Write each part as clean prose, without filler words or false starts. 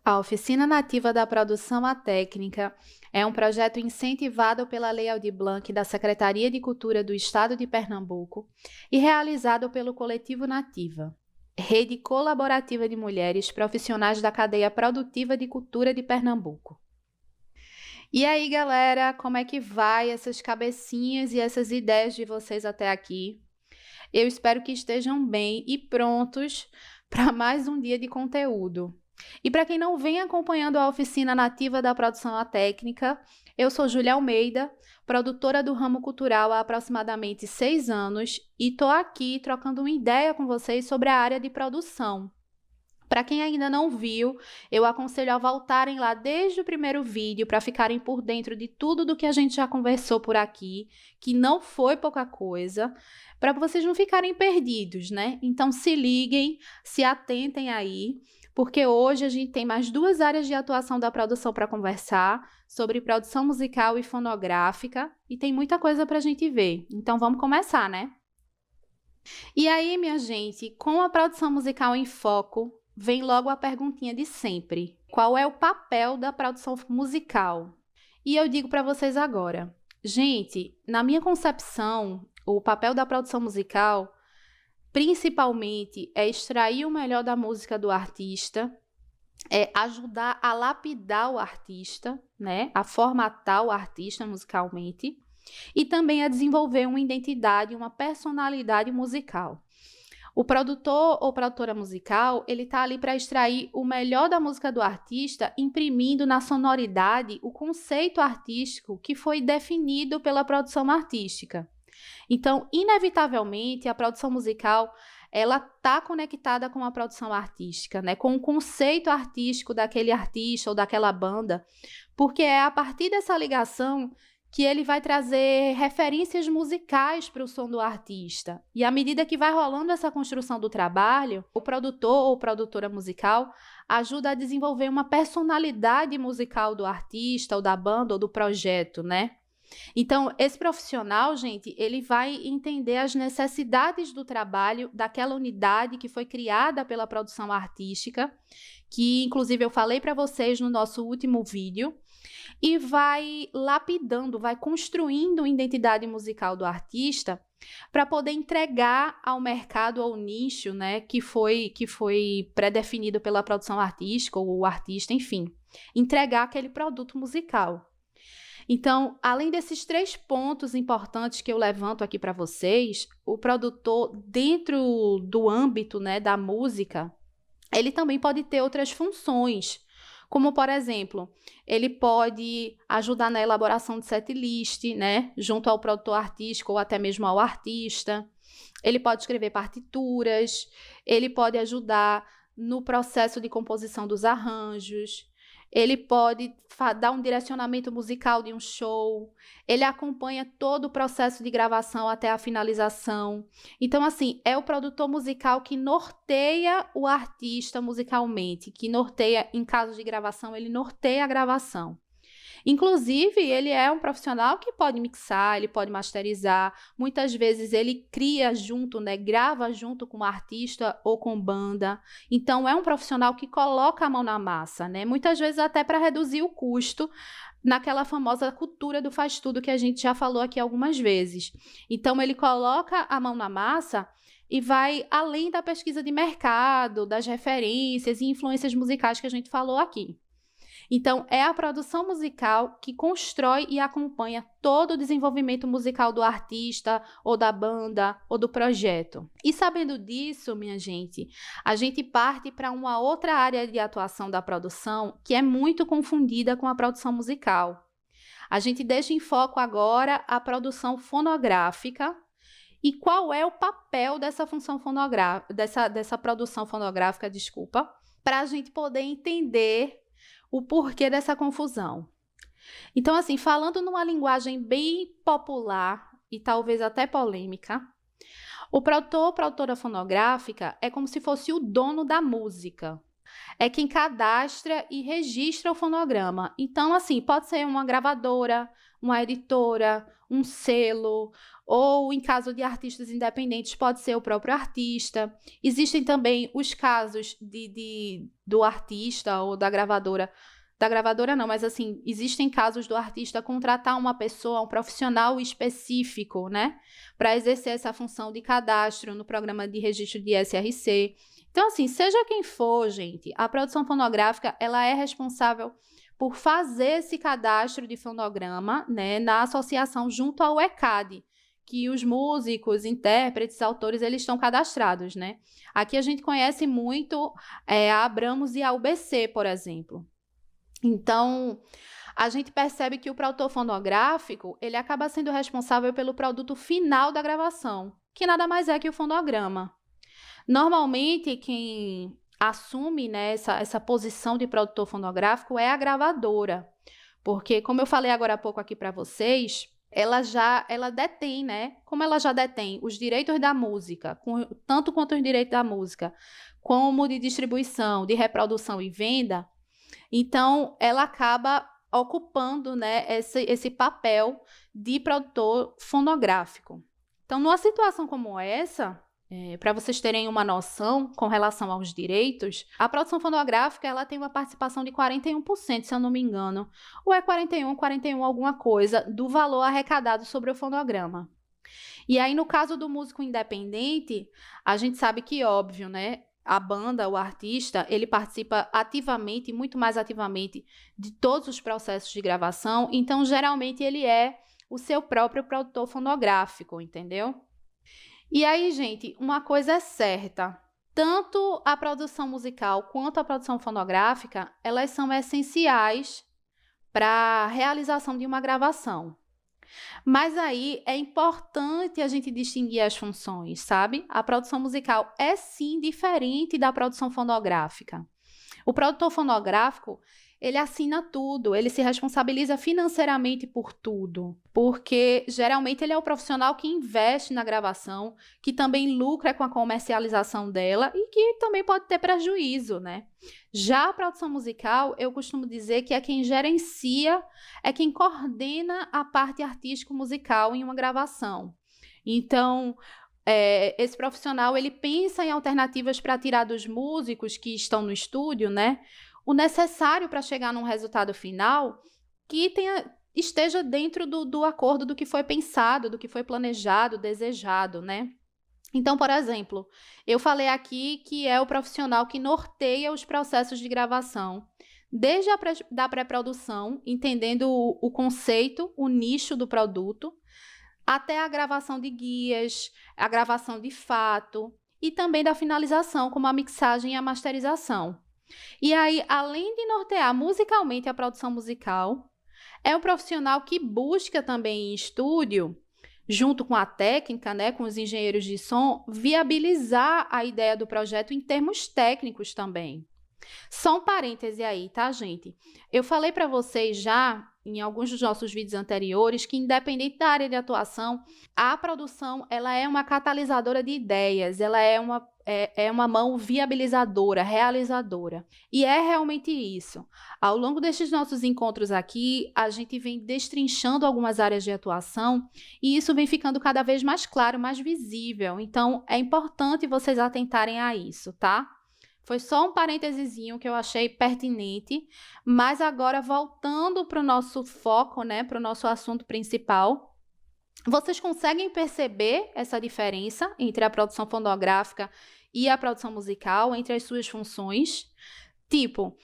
A Oficina Nativa da Produção à Técnica é um projeto incentivado pela Lei Aldir Blanc da Secretaria de Cultura do Estado de Pernambuco e realizado pelo Coletivo Nativa, rede colaborativa de mulheres profissionais da cadeia produtiva de cultura de Pernambuco. E aí, galera, como é que vai essas cabecinhas e essas ideias de vocês até aqui? Eu espero que estejam bem e prontos para mais um dia de conteúdo. E para quem não vem acompanhando a Oficina Nativa da Produção à Técnica, eu sou Júlia Almeida, produtora do ramo cultural há aproximadamente 6 anos e estou aqui trocando uma ideia com vocês sobre a área de produção. Para quem ainda não viu, eu aconselho a voltarem lá desde o primeiro vídeo para ficarem por dentro de tudo do que a gente já conversou por aqui, que não foi pouca coisa, para vocês não ficarem perdidos, né? Então se liguem, se atentem aí, porque hoje a gente tem mais 2 áreas de atuação da produção para conversar, sobre produção musical e fonográfica, e tem muita coisa para a gente ver. Então vamos começar, né? E aí, minha gente, com a produção musical em foco, vem logo a perguntinha de sempre: qual é o papel da produção musical? E eu digo para vocês agora, gente, na minha concepção, o papel da produção musical, principalmente, é extrair o melhor da música do artista, é ajudar a lapidar o artista, né, a formatar o artista musicalmente, e também a desenvolver uma identidade, uma personalidade musical. O produtor ou produtora musical, ele está ali para extrair o melhor da música do artista, imprimindo na sonoridade o conceito artístico que foi definido pela produção artística. Então, inevitavelmente, a produção musical, ela está conectada com a produção artística, né? Com o conceito artístico daquele artista ou daquela banda, porque é a partir dessa ligação que ele vai trazer referências musicais para o som do artista. E à medida que vai rolando essa construção do trabalho, o produtor ou produtora musical ajuda a desenvolver uma personalidade musical do artista, ou da banda, ou do projeto, né? Então, esse profissional, gente, ele vai entender as necessidades do trabalho daquela unidade que foi criada pela produção artística, que inclusive eu falei para vocês no nosso último vídeo, e vai lapidando, vai construindo a identidade musical do artista para poder entregar ao mercado, ao nicho, né, que foi pré-definido pela produção artística ou o artista, enfim, entregar aquele produto musical. Então, além desses 3 pontos importantes que eu levanto aqui para vocês, o produtor, dentro do âmbito, né, da música, ele também pode ter outras funções, como, por exemplo, ele pode ajudar na elaboração de setlist, né, junto ao produtor artístico ou até mesmo ao artista. Ele pode escrever partituras, ele pode ajudar no processo de composição dos arranjos, ele pode dar um direcionamento musical de um show, ele acompanha todo o processo de gravação até a finalização. Então, assim, é o produtor musical que norteia o artista musicalmente, que norteia, em caso de gravação, ele norteia a gravação. Inclusive, ele é um profissional que pode mixar, ele pode masterizar, muitas vezes ele cria junto, né, grava junto com o artista ou com banda. Então, é um profissional que coloca a mão na massa, né, muitas vezes até para reduzir o custo naquela famosa cultura do faz tudo que a gente já falou aqui algumas vezes. Então, ele coloca a mão na massa e vai além da pesquisa de mercado, das referências e influências musicais que a gente falou aqui. Então, é a produção musical que constrói e acompanha todo o desenvolvimento musical do artista, ou da banda, ou do projeto. E sabendo disso, minha gente, a gente parte para uma outra área de atuação da produção que é muito confundida com a produção musical. A gente deixa em foco agora a produção fonográfica. E qual é o papel dessa função fonográfica, dessa produção fonográfica, para a gente poder entender o porquê dessa confusão. Então, assim, falando numa linguagem bem popular e talvez até polêmica, o produtor ou produtora fonográfica é como se fosse o dono da música. é quem cadastra e registra o fonograma. Então, assim, pode ser uma gravadora, uma editora, um selo, ou em caso de artistas independentes, pode ser o próprio artista. Existem também os casos do artista ou da gravadora não, mas assim, existem casos do artista contratar uma pessoa, um profissional específico, né, para exercer essa função de cadastro no programa de registro de SRC. Então, assim, seja quem for, gente, a produção fonográfica, ela é responsável por fazer esse cadastro de fonograma, né, na associação junto ao ECAD, que os músicos, intérpretes, autores, eles estão cadastrados, né. Aqui a gente conhece muito a Abramos e a UBC, por exemplo. Então, a gente percebe que o produtor fonográfico, ele acaba sendo responsável pelo produto final da gravação, que nada mais é que o fonograma. Normalmente, quem assume, né, essa posição de produtor fonográfico é a gravadora, porque, como eu falei agora há pouco aqui para vocês, ela detém, né, como ela já detém os direitos da música, tanto quanto os direitos da música, como de distribuição, de reprodução e venda, então, ela acaba ocupando, né, esse papel de produtor fonográfico. Então, numa situação como essa, para vocês terem uma noção com relação aos direitos, a produção fonográfica ela tem uma participação de 41%, se eu não me engano, ou é 41 alguma coisa, do valor arrecadado sobre o fonograma. E aí, no caso do músico independente, a gente sabe que, óbvio, né, a banda, o artista, ele participa ativamente, muito mais ativamente, de todos os processos de gravação, então, geralmente, ele é o seu próprio produtor fonográfico, entendeu? E aí, gente, uma coisa é certa, tanto a produção musical quanto a produção fonográfica, elas são essenciais para a realização de uma gravação. Mas aí é importante a gente distinguir as funções, sabe? A produção musical é sim diferente da produção fonográfica. O produtor fonográfico, ele assina tudo, ele se responsabiliza financeiramente por tudo, porque geralmente ele é o profissional que investe na gravação, que também lucra com a comercialização dela e que também pode ter prejuízo, né? Já a produção musical, eu costumo dizer que é quem gerencia, é quem coordena a parte artístico-musical em uma gravação. Então, esse profissional, ele pensa em alternativas para tirar dos músicos que estão no estúdio, né, o necessário para chegar num resultado final que esteja dentro do acordo do que foi pensado, do que foi planejado, desejado, né? Então, por exemplo, eu falei aqui que é o profissional que norteia os processos de gravação, desde da pré-produção, entendendo o conceito, o nicho do produto, até a gravação de guias, a gravação de fato e também da finalização, como a mixagem e a masterização. E aí, além de nortear musicalmente a produção musical, é um profissional que busca também em estúdio, junto com a técnica, né, com os engenheiros de som, viabilizar a ideia do projeto em termos técnicos também. Só um parêntese aí, tá, gente? Eu falei para vocês já, em alguns dos nossos vídeos anteriores, que independente da área de atuação, a produção ela é uma catalisadora de ideias, ela é uma mão viabilizadora, realizadora. E é realmente isso. Ao longo destes nossos encontros aqui, a gente vem destrinchando algumas áreas de atuação e isso vem ficando cada vez mais claro, mais visível. Então, é importante vocês atentarem a isso, tá? Foi só um parêntesezinho que eu achei pertinente, mas agora voltando para o nosso foco, né, para o nosso assunto principal, vocês conseguem perceber essa diferença entre a produção fonográfica e a produção musical, entre as suas funções? Tipo,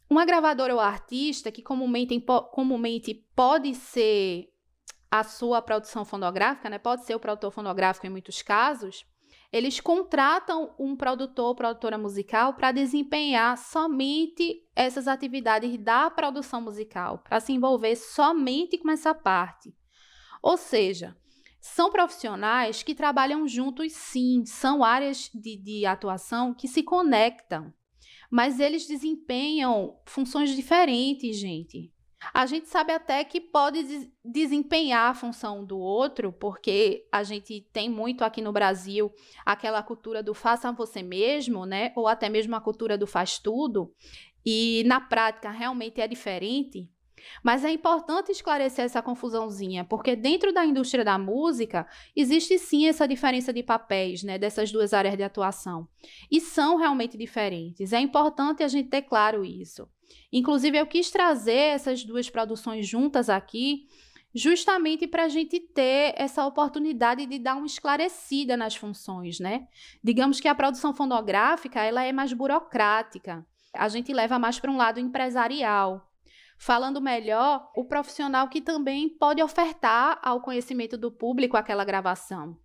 uma gravadora ou artista, que comumente pode ser a sua produção fonográfica, né, pode ser o produtor fonográfico em muitos casos, eles contratam um produtor ou produtora musical para desempenhar somente essas atividades da produção musical, para se envolver somente com essa parte. Ou seja, são profissionais que trabalham juntos sim, são áreas de atuação que se conectam, mas eles desempenham funções diferentes, gente. A gente sabe até que pode desempenhar a função do outro, porque a gente tem muito aqui no Brasil aquela cultura do faça você mesmo, né? Ou até mesmo a cultura do faz tudo, e na prática realmente é diferente. Mas é importante esclarecer essa confusãozinha, porque dentro da indústria da música existe sim essa diferença de papéis, né, dessas duas áreas de atuação. E são realmente diferentes. É importante a gente ter claro isso. Inclusive, eu quis trazer essas duas produções juntas aqui, justamente para a gente ter essa oportunidade de dar uma esclarecida nas funções, né? Digamos que a produção fonográfica, ela é mais burocrática. A gente leva mais para um lado empresarial. Falando melhor, o profissional que também pode ofertar ao conhecimento do público aquela gravação.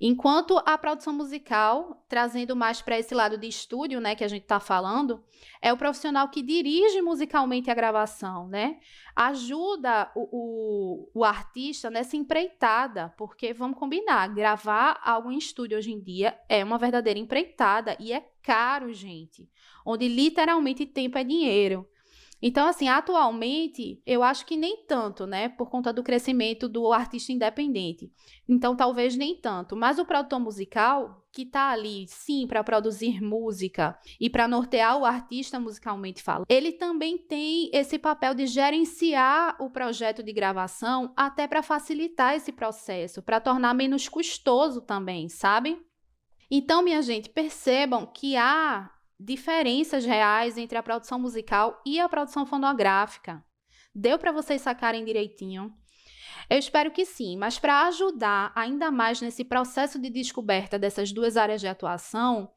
Enquanto a produção musical, trazendo mais para esse lado de estúdio, né, que a gente está falando, é o profissional que dirige musicalmente a gravação, né? Ajuda o artista nessa empreitada, porque vamos combinar, gravar algo em estúdio hoje em dia é uma verdadeira empreitada e é caro, gente, onde literalmente tempo é dinheiro. Então, assim, atualmente, eu acho que nem tanto, né? Por conta do crescimento do artista independente. Então, talvez nem tanto. Mas o produtor musical, que está ali, sim, para produzir música e para nortear o artista musicalmente falando, ele também tem esse papel de gerenciar o projeto de gravação até para facilitar esse processo, para tornar menos custoso também, sabe? Então, minha gente, percebam que há diferenças reais entre a produção musical e a produção fonográfica. Deu para vocês sacarem direitinho? Eu espero que sim, mas para ajudar ainda mais nesse processo de descoberta dessas duas áreas de atuação,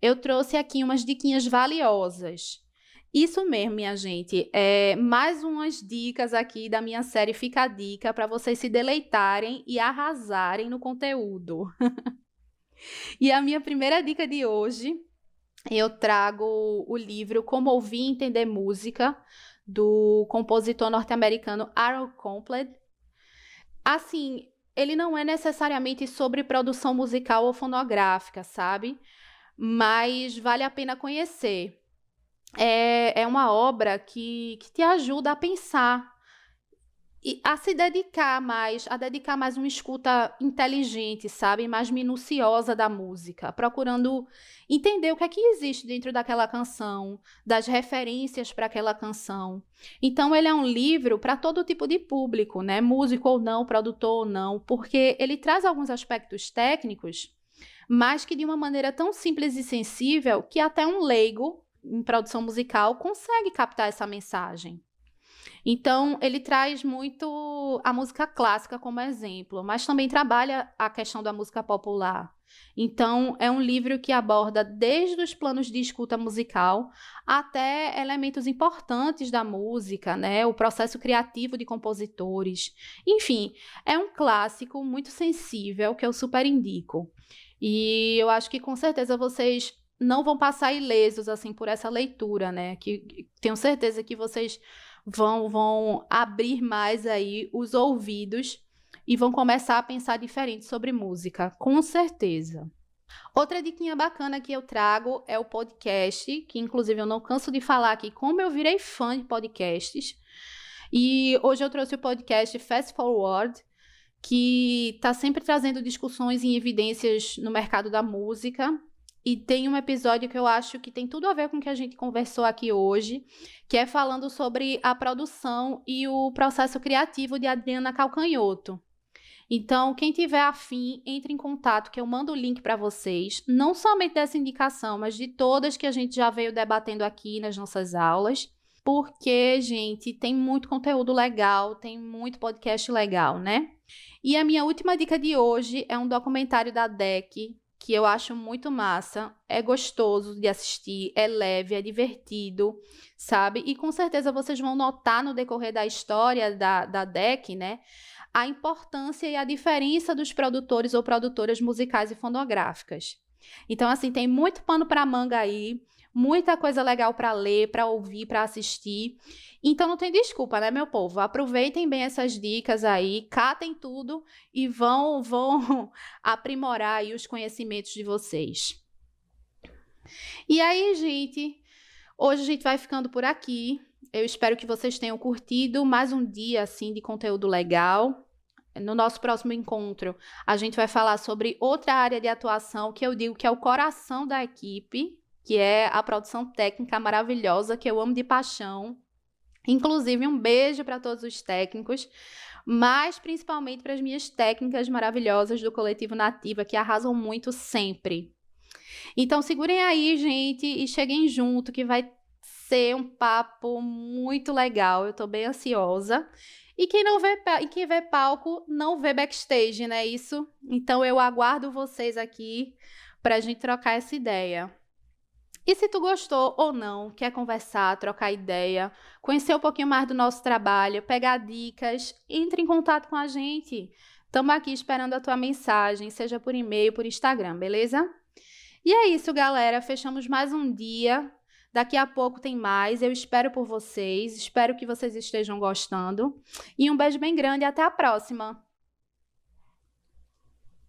eu trouxe aqui umas diquinhas valiosas. Isso mesmo, minha gente, mais umas dicas aqui da minha série Fica a Dica para vocês se deleitarem e arrasarem no conteúdo. E a minha primeira dica de hoje, eu trago o livro Como Ouvir e Entender Música, do compositor norte-americano Aaron Copland. Assim, ele não é necessariamente sobre produção musical ou fonográfica, sabe? Mas vale a pena conhecer. É uma obra que te ajuda a pensar e a se dedicar mais, a dedicar mais uma escuta inteligente, sabe? Mais minuciosa da música, procurando entender o que é que existe dentro daquela canção, das referências para aquela canção. Então, ele é um livro para todo tipo de público, né? Músico ou não, produtor ou não, porque ele traz alguns aspectos técnicos, mas que de uma maneira tão simples e sensível que até um leigo em produção musical consegue captar essa mensagem. Então, ele traz muito a música clássica como exemplo, mas também trabalha a questão da música popular. Então, é um livro que aborda desde os planos de escuta musical até elementos importantes da música, né? O processo criativo de compositores. Enfim, é um clássico muito sensível que eu super indico. E eu acho que com certeza vocês não vão passar ilesos assim por essa leitura, né? Que tenho certeza que vocês vão abrir mais aí os ouvidos e vão começar a pensar diferente sobre música, com certeza. Outra diquinha bacana que eu trago é o podcast, que inclusive eu não canso de falar aqui como eu virei fã de podcasts. E hoje eu trouxe o podcast Fast Forward, que está sempre trazendo discussões em evidências no mercado da música. E tem um episódio que eu acho que tem tudo a ver com o que a gente conversou aqui hoje, que é falando sobre a produção e o processo criativo de Adriana Calcanhoto. Então, quem tiver afim, entre em contato, que eu mando o link para vocês, não somente dessa indicação, mas de todas que a gente já veio debatendo aqui nas nossas aulas, porque, gente, tem muito conteúdo legal, tem muito podcast legal, né? E a minha última dica de hoje é um documentário da DEC, que eu acho muito massa, é gostoso de assistir, é leve, é divertido, sabe? E com certeza vocês vão notar no decorrer da história da DEC, né? A importância e a diferença dos produtores ou produtoras musicais e fonográficas. Então, assim, tem muito pano para manga aí, muita coisa legal para ler, para ouvir, para assistir. Então, não tem desculpa, né, meu povo? Aproveitem bem essas dicas aí, catem tudo e vão aprimorar aí os conhecimentos de vocês. E aí, gente, hoje a gente vai ficando por aqui. Eu espero que vocês tenham curtido mais um dia assim de conteúdo legal. No nosso próximo encontro, a gente vai falar sobre outra área de atuação que eu digo que é o coração da equipe, que é a produção técnica maravilhosa, que eu amo de paixão. Inclusive, um beijo para todos os técnicos, mas principalmente para as minhas técnicas maravilhosas do Coletivo Nativa, que arrasam muito sempre. Então, segurem aí, gente, e cheguem junto, que vai ser um papo muito legal. Eu estou bem ansiosa. E quem vê palco não vê backstage, não é isso? Então, eu aguardo vocês aqui para a gente trocar essa ideia. E se tu gostou ou não, quer conversar, trocar ideia, conhecer um pouquinho mais do nosso trabalho, pegar dicas, entre em contato com a gente. Estamos aqui esperando a tua mensagem, seja por e-mail, por Instagram, beleza? E é isso, galera. Fechamos mais um dia. Daqui a pouco tem mais. Eu espero por vocês. Espero que vocês estejam gostando. E um beijo bem grande e até a próxima!